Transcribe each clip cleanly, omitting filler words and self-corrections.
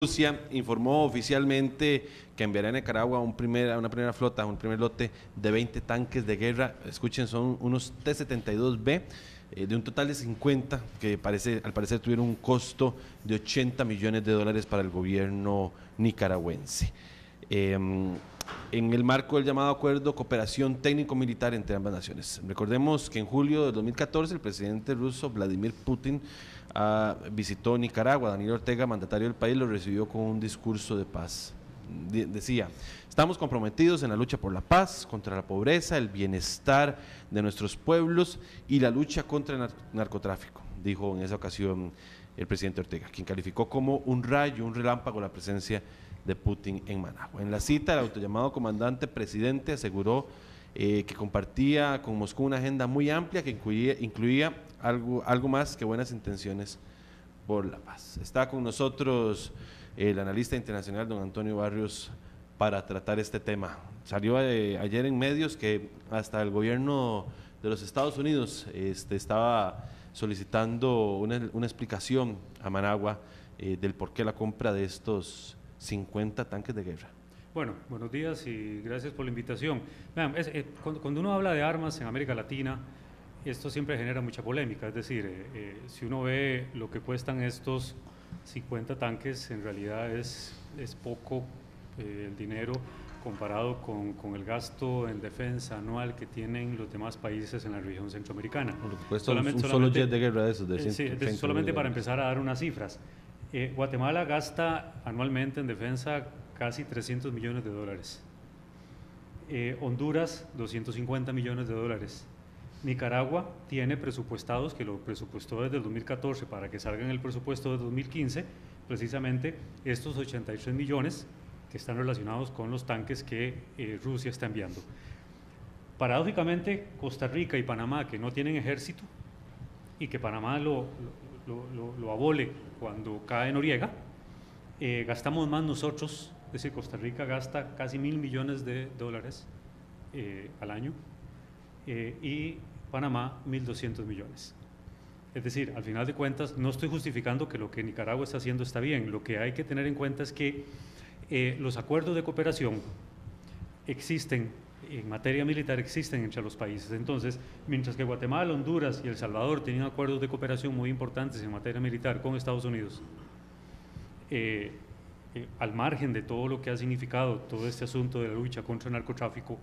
Rusia informó oficialmente que enviará a Nicaragua una primera flota, un primer lote de 20 tanques de guerra. Escuchen, son unos T-72B de un total de 50 que al parecer tuvieron un costo de $80 millones para el gobierno nicaragüense. En el marco del llamado acuerdo cooperación técnico-militar entre ambas naciones. Recordemos que en julio de 2014 el presidente ruso Vladimir Putin visitó Nicaragua. Daniel Ortega, mandatario del país, lo recibió con un discurso de paz. Decía: estamos comprometidos en la lucha por la paz, contra la pobreza, el bienestar de nuestros pueblos y la lucha contra el narcotráfico, dijo en esa ocasión el presidente Ortega, quien calificó como un rayo, un relámpago la presencia de Putin en Managua. En la cita, el autollamado comandante presidente aseguró que compartía con Moscú una agenda muy amplia que incluía algo más que buenas intenciones por la paz. Está con nosotros el analista internacional don Antonio Barrios para tratar este tema. Salió ayer en medios que hasta el gobierno de los Estados Unidos estaba solicitando una explicación a Managua del por qué la compra de estos 50 tanques de guerra. Bueno, buenos días y gracias por la invitación. Vean, cuando uno habla de armas en América Latina, esto siempre genera mucha polémica, es decir, si uno ve lo que cuestan estos 50 tanques, en realidad es poco el dinero comparado con el gasto en defensa anual que tienen los demás países en la región centroamericana. Por supuesto, un solo jet de guerra de esos, de 130 sí, solamente para empezar a dar unas cifras. Guatemala gasta anualmente en defensa casi $300 millones. Honduras, $250 millones. Nicaragua tiene presupuestados, que lo presupuestó desde el 2014 para que salga en el presupuesto de 2015, precisamente estos 83 millones que están relacionados con los tanques que Rusia está enviando. Paradójicamente, Costa Rica y Panamá, que no tienen ejército y que Panamá lo abole cuando cae Noriega, gastamos más nosotros. Es decir, Costa Rica gasta casi $1.000 millones al año y Panamá 1.200 millones. Es decir, al final de cuentas, no estoy justificando que lo que Nicaragua está haciendo está bien. Lo que hay que tener en cuenta es que los acuerdos de cooperación existen, en materia militar existen entre los países. Entonces, mientras que Guatemala, Honduras y El Salvador tienen acuerdos de cooperación muy importantes en materia militar con Estados Unidos, al margen de todo lo que ha significado todo este asunto de la lucha contra el narcotráfico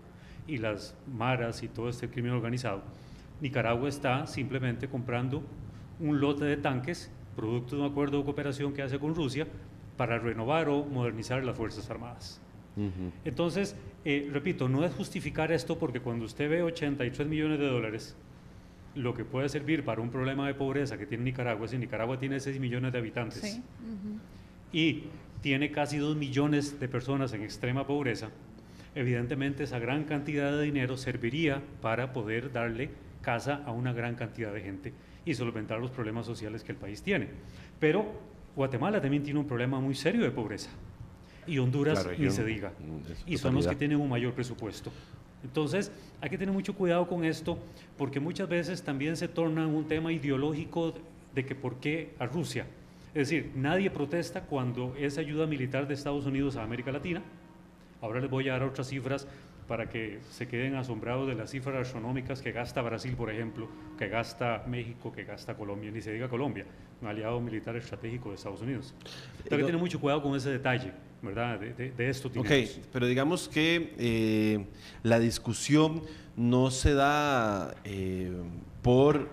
y las maras y todo este crimen organizado, Nicaragua está simplemente comprando un lote de tanques, producto de un acuerdo de cooperación que hace con Rusia, para renovar o modernizar las Fuerzas Armadas. Entonces, repito, no es justificar esto, porque cuando usted ve $83 millones, lo que puede servir para un problema de pobreza que tiene Nicaragua, si Nicaragua tiene 6 millones de habitantes, sí, y tiene casi 2 millones de personas en extrema pobreza, evidentemente esa gran cantidad de dinero serviría para poder darle casa a una gran cantidad de gente y solventar los problemas sociales que el país tiene. Pero Guatemala también tiene un problema muy serio de pobreza, y Honduras ni se diga, y son los que tienen un mayor presupuesto. Entonces hay que tener mucho cuidado con esto, porque muchas veces también se torna un tema ideológico de que por qué a Rusia. Es decir, nadie protesta cuando es ayuda militar de Estados Unidos a América Latina. Ahora les voy a dar otras cifras para que se queden asombrados de las cifras astronómicas que gasta Brasil, por ejemplo, que gasta México, que gasta Colombia, ni se diga Colombia, un aliado militar estratégico de Estados Unidos. Hay que tener mucho cuidado con ese detalle, ¿verdad?, de estos dineros. Ok, pero digamos que la discusión no se da por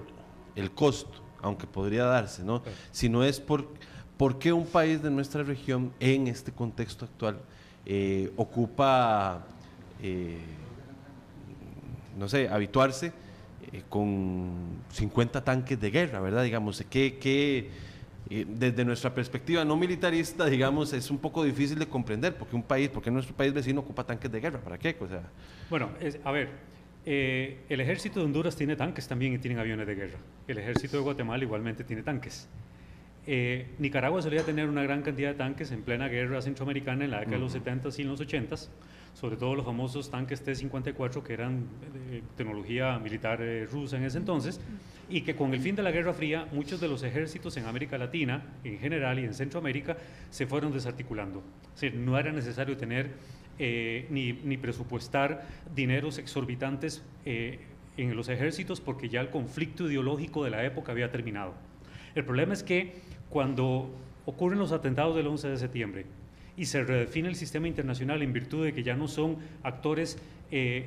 el costo, aunque podría darse, ¿no? Okay. Sino es por qué un país de nuestra región, en este contexto actual, ocupa, no sé, habituarse con 50 tanques de guerra, ¿verdad? Digamos, que desde nuestra perspectiva no militarista, digamos, es un poco difícil de comprender por qué nuestro país vecino ocupa tanques de guerra, ¿para qué? O sea, bueno, a ver, el ejército de Honduras tiene tanques también y tienen aviones de guerra. El ejército de Guatemala igualmente tiene tanques. Nicaragua solía tener una gran cantidad de tanques en plena guerra centroamericana en la década de los 70s y en los 80s, sobre todo los famosos tanques T-54 que eran de tecnología militar rusa en ese entonces, y que con el fin de la Guerra Fría muchos de los ejércitos en América Latina en general y en Centroamérica se fueron desarticulando. Es decir, no era necesario tener ni presupuestar dineros exorbitantes en los ejércitos porque ya el conflicto ideológico de la época había terminado. El problema es que cuando ocurren los atentados del 11 de septiembre y se redefine el sistema internacional en virtud de que ya no son actores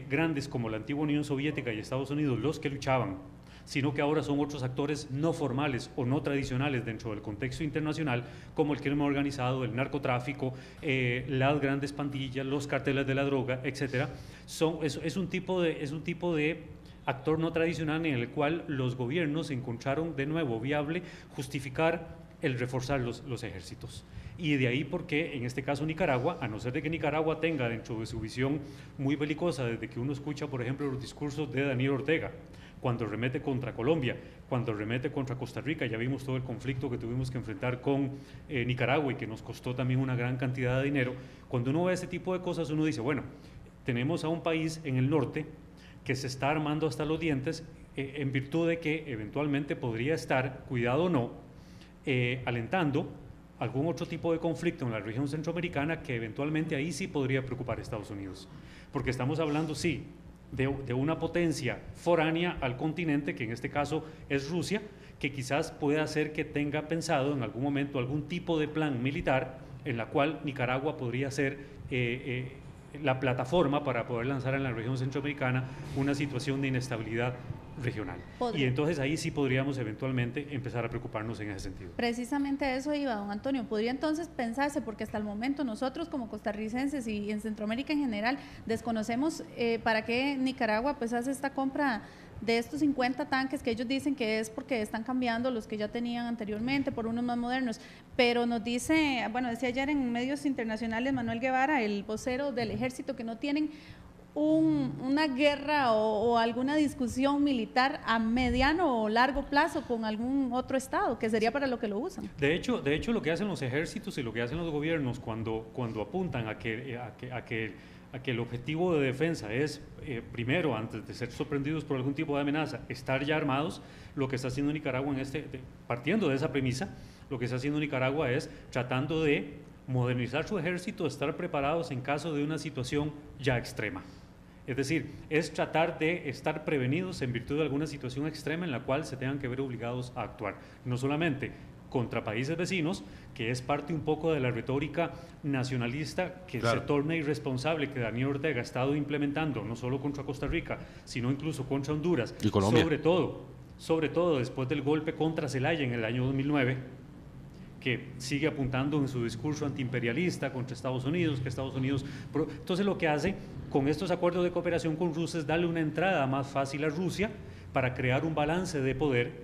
grandes como la antigua Unión Soviética y Estados Unidos los que luchaban, sino que ahora son otros actores no formales o no tradicionales dentro del contexto internacional, como el crimen organizado, el narcotráfico, las grandes pandillas, los carteles de la droga, etc. Es un tipo de actor no tradicional en el cual los gobiernos encontraron de nuevo viable justificar el reforzar los ejércitos. Y de ahí porque en este caso Nicaragua, a no ser de que Nicaragua tenga dentro de su visión muy belicosa, desde que uno escucha por ejemplo los discursos de Daniel Ortega, cuando remete contra Colombia, cuando remete contra Costa Rica, ya vimos todo el conflicto que tuvimos que enfrentar con Nicaragua y que nos costó también una gran cantidad de dinero. Cuando uno ve ese tipo de cosas uno dice, bueno, tenemos a un país en el norte que se está armando hasta los dientes en virtud de que eventualmente podría estar, cuidado o no, alentando algún otro tipo de conflicto en la región centroamericana que eventualmente ahí sí podría preocupar a Estados Unidos. Porque estamos hablando, sí, de una potencia foránea al continente, que en este caso es Rusia, que quizás pueda hacer que tenga pensado en algún momento algún tipo de plan militar en la cual Nicaragua podría ser la plataforma para poder lanzar en la región centroamericana una situación de inestabilidad regional. Y entonces ahí sí podríamos eventualmente empezar a preocuparnos en ese sentido. Precisamente eso iba, don Antonio. Podría entonces pensarse, porque hasta el momento nosotros como costarricenses y en Centroamérica en general desconocemos para qué Nicaragua pues hace esta compra de estos 50 tanques que ellos dicen que es porque están cambiando los que ya tenían anteriormente por unos más modernos, pero nos dice, bueno, decía ayer en medios internacionales Manuel Guevara, el vocero del ejército, que no tienen una guerra o alguna discusión militar a mediano o largo plazo con algún otro estado, que sería para lo que lo usan. De hecho lo que hacen los ejércitos y lo que hacen los gobiernos cuando apuntan a que el objetivo de defensa es, primero, antes de ser sorprendidos por algún tipo de amenaza, estar ya armados, lo que está haciendo Nicaragua partiendo de esa premisa, lo que está haciendo Nicaragua es tratando de modernizar su ejército, estar preparados en caso de una situación ya extrema. Es decir, es tratar de estar prevenidos en virtud de alguna situación extrema en la cual se tengan que ver obligados a actuar. No solamente contra países vecinos, que es parte un poco de la retórica nacionalista que se torna irresponsable, que Daniel Ortega ha estado implementando, no solo contra Costa Rica, sino incluso contra Honduras, y Colombia. Sobre todo después del golpe contra Zelaya en el año 2009, que sigue apuntando en su discurso antiimperialista contra Estados Unidos, que Estados Unidos... Entonces lo que hace con estos acuerdos de cooperación con Rusia es darle una entrada más fácil a Rusia para crear un balance de poder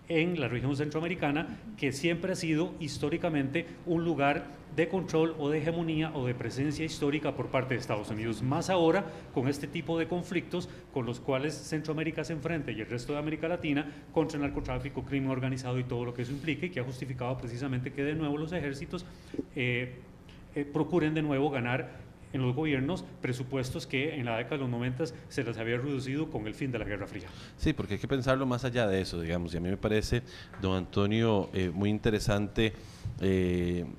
en la región centroamericana, que siempre ha sido históricamente un lugar de control o de hegemonía o de presencia histórica por parte de Estados Unidos. Más ahora con este tipo de conflictos con los cuales Centroamérica se enfrenta y el resto de América Latina contra el narcotráfico, crimen organizado y todo lo que eso implique, que ha justificado precisamente que de nuevo los ejércitos procuren de nuevo ganar en los gobiernos presupuestos que en la década de los 90 se les había reducido con el fin de la Guerra Fría. Sí, porque hay que pensarlo más allá de eso, digamos, y a mí me parece, don Antonio, muy interesante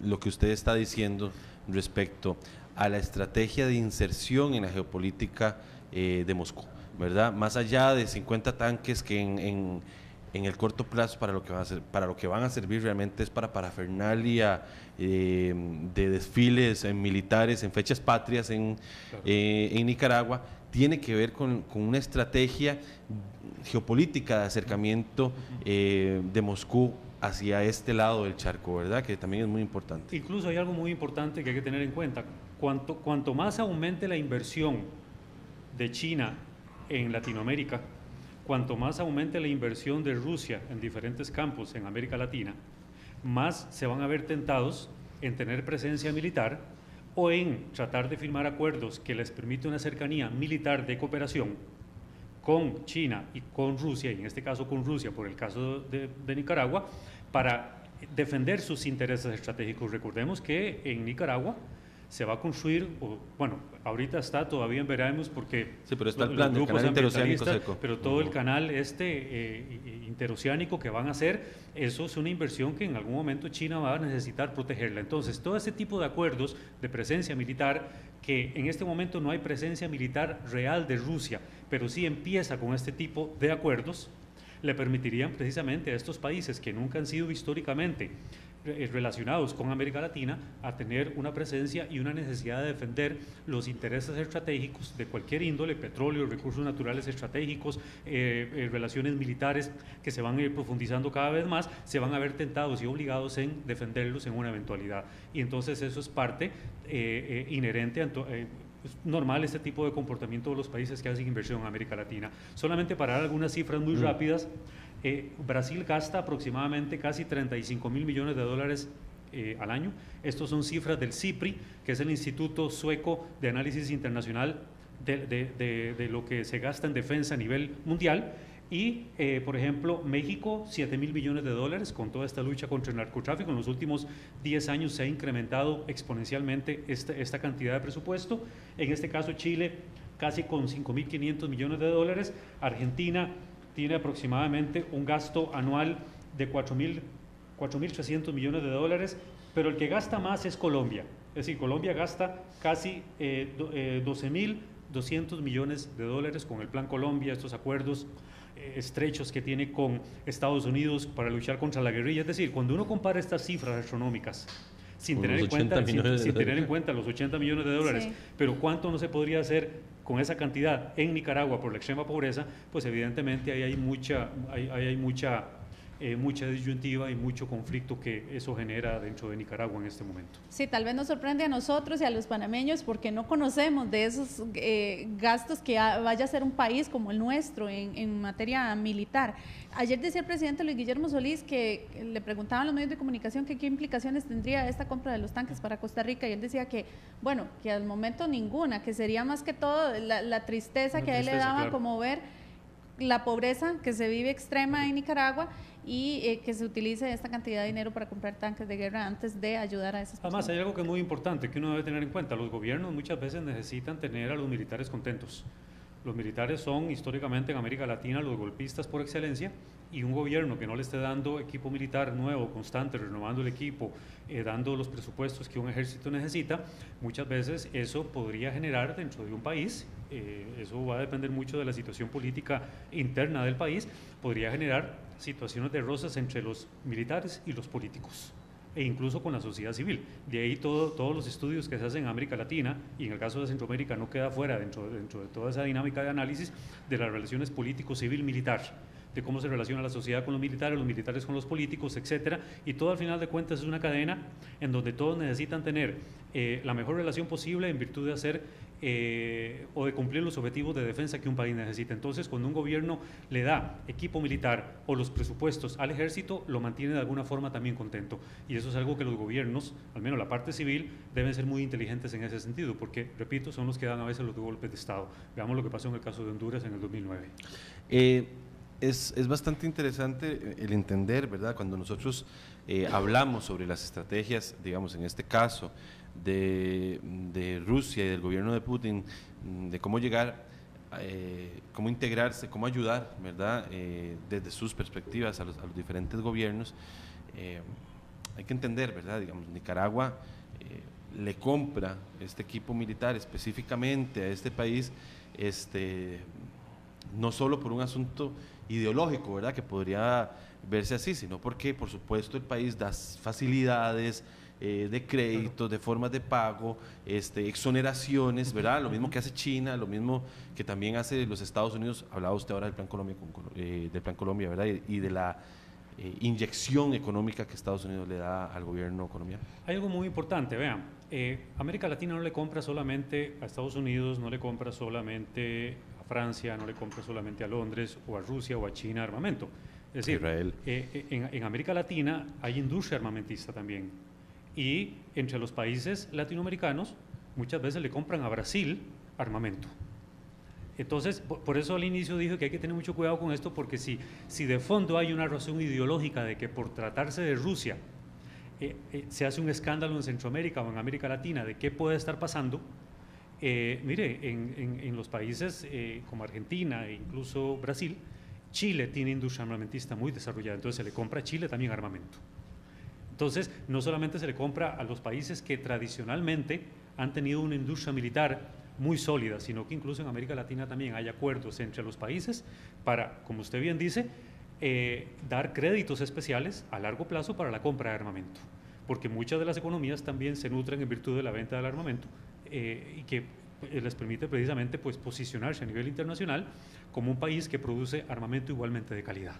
lo que usted está diciendo respecto a la estrategia de inserción en la geopolítica de Moscú, ¿verdad? Más allá de 50 tanques que en el corto plazo para lo que van a servir realmente es para parafernalia de desfiles militares en fechas patrias en Nicaragua, tiene que ver con una estrategia geopolítica de acercamiento de Moscú hacia este lado del charco, ¿verdad? Que también es muy importante. Incluso hay algo muy importante que hay que tener en cuenta. Cuanto más aumente la inversión de China en Latinoamérica, cuanto más aumente la inversión de Rusia en diferentes campos en América Latina, más se van a ver tentados en tener presencia militar o en tratar de firmar acuerdos que les permite una cercanía militar de cooperación con China y con Rusia, y en este caso con Rusia por el caso de Nicaragua, para defender sus intereses estratégicos. Recordemos que en Nicaragua se va a construir, bueno, ahorita está todavía en veremos porque sí, pero está el plan del canal interoceánico seco, pero todo el canal interoceánico que van a hacer, eso es una inversión que en algún momento China va a necesitar protegerla. Entonces, todo ese tipo de acuerdos de presencia militar, que en este momento no hay presencia militar real de Rusia, pero sí empieza con este tipo de acuerdos, le permitirían precisamente a estos países que nunca han sido históricamente relacionados con América Latina a tener una presencia y una necesidad de defender los intereses estratégicos de cualquier índole, petróleo, recursos naturales estratégicos, relaciones militares que se van a ir profundizando cada vez más, se van a ver tentados y obligados en defenderlos en una eventualidad. Y entonces eso es parte inherente a es normal este tipo de comportamiento de los países que hacen inversión en América Latina. Solamente para dar algunas cifras muy rápidas, Brasil gasta aproximadamente casi 35 mil millones de dólares al año. Estos son cifras del CIPRI, que es el Instituto Sueco de Análisis Internacional de lo que se gasta en defensa a nivel mundial. Y, por ejemplo, México, 7 mil millones de dólares con toda esta lucha contra el narcotráfico. En los últimos 10 años se ha incrementado exponencialmente esta cantidad de presupuesto. En este caso, Chile, casi con 5.500 millones de dólares. Argentina tiene aproximadamente un gasto anual de 4.300 millones de dólares, pero el que gasta más es Colombia. Es decir, Colombia gasta casi 12.200 millones de dólares con el Plan Colombia, estos acuerdos estrechos que tiene con Estados Unidos para luchar contra la guerrilla. Es decir, cuando uno compara estas cifras astronómicas, sin tener en cuenta los 80 millones de dólares, sí, pero cuánto no se podría hacer con esa cantidad en Nicaragua por la extrema pobreza, pues evidentemente ahí hay mucha disyuntiva y mucho conflicto que eso genera dentro de Nicaragua en este momento. Sí, tal vez nos sorprende a nosotros y a los panameños porque no conocemos de esos gastos que vaya a ser un país como el nuestro en materia militar. Ayer decía el presidente Luis Guillermo Solís que le preguntaban a los medios de comunicación que qué implicaciones tendría esta compra de los tanques para Costa Rica, y él decía que, bueno, que al momento ninguna, que sería más que todo la tristeza que a él le daba, claro, como ver la pobreza que se vive extrema en Nicaragua y que se utilice esta cantidad de dinero para comprar tanques de guerra antes de ayudar a esas personas. Además, hay algo que es muy importante que uno debe tener en cuenta. Los gobiernos muchas veces necesitan tener a los militares contentos. Los militares son históricamente en América Latina los golpistas por excelencia, y un gobierno que no le esté dando equipo militar nuevo, constante, renovando el equipo, dando los presupuestos que un ejército necesita, muchas veces eso podría generar dentro de un país, eso va a depender mucho de la situación política interna del país, podría generar situaciones de rosas entre los militares y los políticos, e incluso con la sociedad civil. De ahí todos los estudios que se hacen en América Latina, y en el caso de Centroamérica no queda fuera dentro de toda esa dinámica de análisis de las relaciones político-civil-militar, de cómo se relaciona la sociedad con los militares con los políticos, etcétera, y todo al final de cuentas es una cadena en donde todos necesitan tener la mejor relación posible en virtud de hacer o de cumplir los objetivos de defensa que un país necesita. Entonces, cuando un gobierno le da equipo militar o los presupuestos al ejército, lo mantiene de alguna forma también contento, y eso es algo que los gobiernos, al menos la parte civil, deben ser muy inteligentes en ese sentido, porque, repito, son los que dan a veces los golpes de Estado. Veamos lo que pasó en el caso de Honduras en el 2009. Es bastante interesante el entender, ¿verdad? Cuando nosotros hablamos sobre las estrategias, digamos, en este caso, de Rusia y del gobierno de Putin, de cómo llegar, cómo integrarse, cómo ayudar, ¿verdad? Desde sus perspectivas a los diferentes gobiernos, hay que entender, ¿verdad? Digamos, Nicaragua le compra este equipo militar específicamente a este país, no solo por un asunto ideológico, ¿verdad?, que podría verse así, sino porque, por supuesto, el país da facilidades de créditos, de formas de pago, exoneraciones, ¿verdad?, lo mismo que hace China, lo mismo que también hace los Estados Unidos. Hablaba usted ahora del Plan Colombia, ¿verdad?, y de la inyección económica que Estados Unidos le da al gobierno colombiano. Hay algo muy importante, vean, América Latina no le compra solamente a Estados Unidos, no le compra solamente a Francia, no le compra solamente a Londres o a Rusia o a China armamento. Es decir, Israel. En América Latina hay industria armamentista también, y entre los países latinoamericanos muchas veces le compran a Brasil armamento. Entonces, por eso al inicio dije que hay que tener mucho cuidado con esto, porque si de fondo hay una razón ideológica de que por tratarse de Rusia se hace un escándalo en Centroamérica o en América Latina de qué puede estar pasando, mire, en los países como Argentina e incluso Brasil, Chile tiene industria armamentista muy desarrollada, entonces se le compra a Chile también armamento. Entonces, no solamente se le compra a los países que tradicionalmente han tenido una industria militar muy sólida, sino que incluso en América Latina también hay acuerdos entre los países para, como usted bien dice, dar créditos especiales a largo plazo para la compra de armamento, porque muchas de las economías también se nutren en virtud de la venta del armamento y que les permite precisamente pues, posicionarse a nivel internacional como un país que produce armamento igualmente de calidad.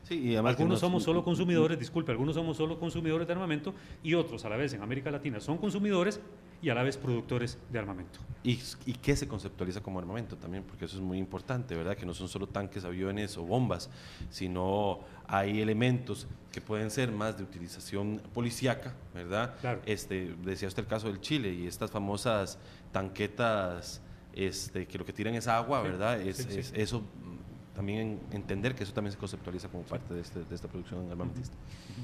Sí, y además algunos somos solo consumidores, algunos somos solo consumidores de armamento y otros a la vez en América Latina son consumidores y a la vez productores de armamento. ¿Y qué se conceptualiza como armamento también? Porque eso es muy importante, ¿verdad? Que no son solo tanques, aviones o bombas, sino hay elementos que pueden ser más de utilización policíaca, ¿verdad? Claro. Decía usted el caso del Chile y estas famosas tanquetas que lo que tiran es agua, ¿verdad? Sí. Eso también entender que eso también se conceptualiza como parte de esta producción armamentista.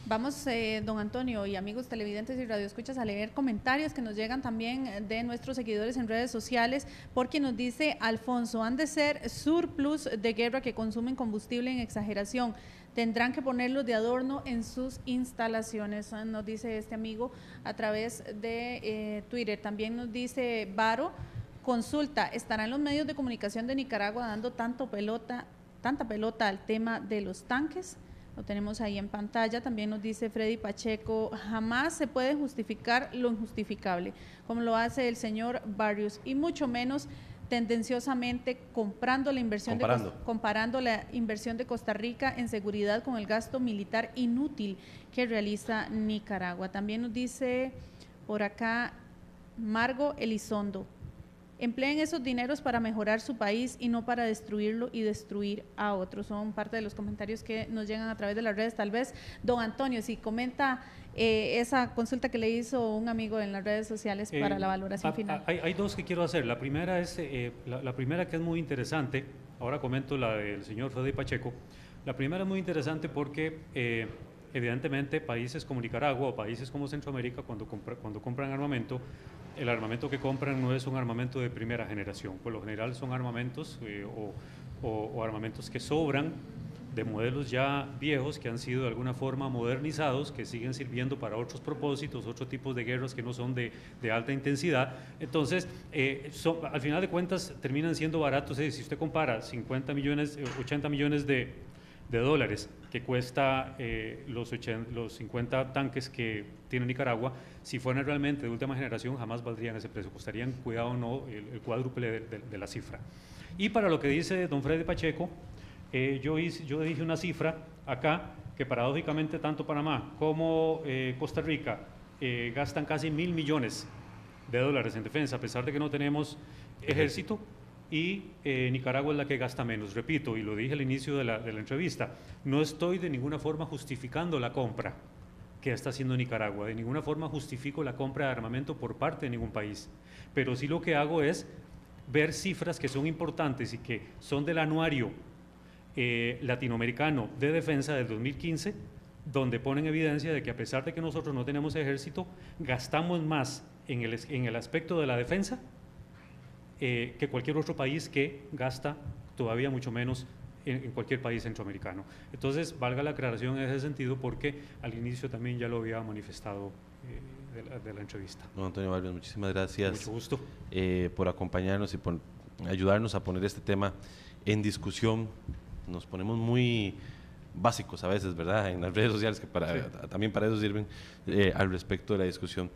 Vamos, don Antonio y amigos televidentes y radioescuchas, a leer comentarios que nos llegan también de nuestros seguidores en redes sociales, porque nos dice Alfonso, han de ser surplus de guerra que consumen combustible en exageración, tendrán que ponerlos de adorno en sus instalaciones, nos dice este amigo a través de Twitter. También nos dice Varo, consulta, ¿estarán los medios de comunicación de Nicaragua dando tanta pelota al tema de los tanques? Lo tenemos ahí en pantalla. También nos dice Freddy Pacheco, jamás se puede justificar lo injustificable, como lo hace el señor Barrios, y mucho menos tendenciosamente comparando la inversión de Costa Rica en seguridad con el gasto militar inútil que realiza Nicaragua. También nos dice por acá Margo Elizondo, empleen esos dineros para mejorar su país y no para destruirlo y destruir a otros. Son parte de los comentarios que nos llegan a través de las redes. Tal vez, don Antonio, si comenta esa consulta que le hizo un amigo en las redes sociales para la valoración final. Hay dos que quiero hacer. La primera es la primera, que es muy interesante. Ahora comento la del señor Freddy Pacheco. La primera es muy interesante porque evidentemente países como Nicaragua o países como Centroamérica, cuando compran armamento, el armamento que compran no es un armamento de primera generación. Por lo general son armamentos o armamentos que sobran de modelos ya viejos que han sido de alguna forma modernizados, que siguen sirviendo para otros propósitos, otros tipos de guerras que no son de alta intensidad. Entonces, al final de cuentas terminan siendo baratos. Si usted compara 50 millones, 80 millones de dólares que cuesta los 50 tanques que tiene Nicaragua, si fueran realmente de última generación jamás valdrían ese precio, costarían, cuidado o no, el cuádruple de la cifra. Y para lo que dice don Freddy Pacheco, yo dije una cifra acá que paradójicamente tanto Panamá como Costa Rica gastan casi 1.000 millones de dólares en defensa, a pesar de que no tenemos ejército. Y Nicaragua es la que gasta menos. Repito, y lo dije al inicio de la entrevista, no estoy de ninguna forma justificando la compra que está haciendo Nicaragua, de ninguna forma justifico la compra de armamento por parte de ningún país, pero sí lo que hago es ver cifras que son importantes y que son del anuario latinoamericano de defensa del 2015, donde ponen evidencia de que a pesar de que nosotros no tenemos ejército, gastamos más en el aspecto de la defensa que cualquier otro país que gasta todavía mucho menos en cualquier país centroamericano. Entonces, valga la aclaración en ese sentido, porque al inicio también ya lo había manifestado de la entrevista. Don Antonio Barrios, muchísimas gracias. Mucho gusto. Por acompañarnos y por ayudarnos a poner este tema en discusión. Nos ponemos muy básicos a veces, ¿verdad?, en las redes sociales, que también para eso sirven al respecto de la discusión.